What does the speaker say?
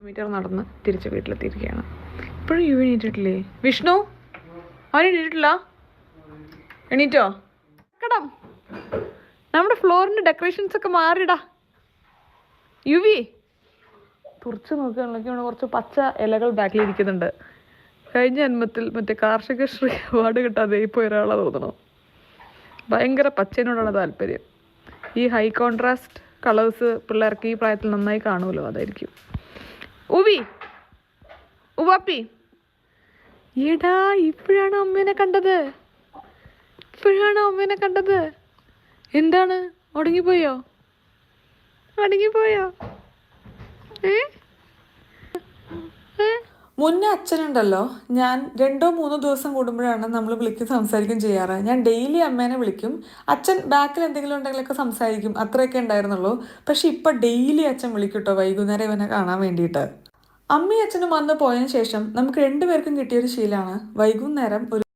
Metre നടന്ന് തിരിച്ച് വീട്ടിലെത്തിയിരിക്കുകയാണ്. ഇപ്പോഴും യു എണീറ്റിട്ടില്ലേ? വിഷ്ണു അവൻ എണീറ്റിട്ടില്ല? എണീറ്റോ? കടം നമ്മുടെ ഫ്ലോറിൻ്റെ ഡെക്കറേഷൻസ് ഒക്കെ മാറിടാ. യുവി തുറച്ച് നോക്കുകയാണെങ്കിൽ കുറച്ച് പച്ച ഇലകൾ ബാക്കിലിരിക്കുന്നുണ്ട്. കഴിഞ്ഞ ജന്മത്തിൽ മറ്റേ കാർഷികശ്രീ അവാർഡ് കിട്ടാതെ ഇപ്പോൾ ഒരാളെ തോന്നണം. ഭയങ്കര പച്ചേനോടാണ് താല്പര്യം. ഈ ഹൈ കോൺട്രാസ്റ്റ് കളേഴ്സ് പിള്ളേർക്ക് ഈ പ്രായത്തിൽ നന്നായി കാണുമല്ലോ, അതായിരിക്കും. ഉവി ഉവാപ്പി എടാ, ഇപ്പോഴാണ് അമ്മേനെ കണ്ടത്. എന്താണ് ഒടുങ്ങിപ്പോയോ? മുന്നേ അച്ഛനുണ്ടല്ലോ, ഞാൻ 2-3 ദിവസം കൂടുമ്പോഴാണ് നമ്മൾ വിളിക്കും സംസാരിക്കും ചെയ്യാറ്. ഞാൻ ഡെയിലി അമ്മേനെ വിളിക്കും. അച്ഛൻ ബാക്കിൽ എന്തെങ്കിലും ഉണ്ടെങ്കിലൊക്കെ സംസാരിക്കും, അത്രയൊക്കെ ഉണ്ടായിരുന്നുള്ളൂ. പക്ഷെ ഇപ്പം ഡെയിലി അച്ഛൻ വിളിക്കും കേട്ടോ, വൈകുന്നേരം ഇവനെ കാണാൻ വേണ്ടിയിട്ട്. അമ്മയും അച്ഛനും വന്ന് പോയതിന് ശേഷം നമുക്ക് രണ്ടുപേർക്കും കിട്ടിയൊരു ശീലമാണ് വൈകുന്നേരം ഒരു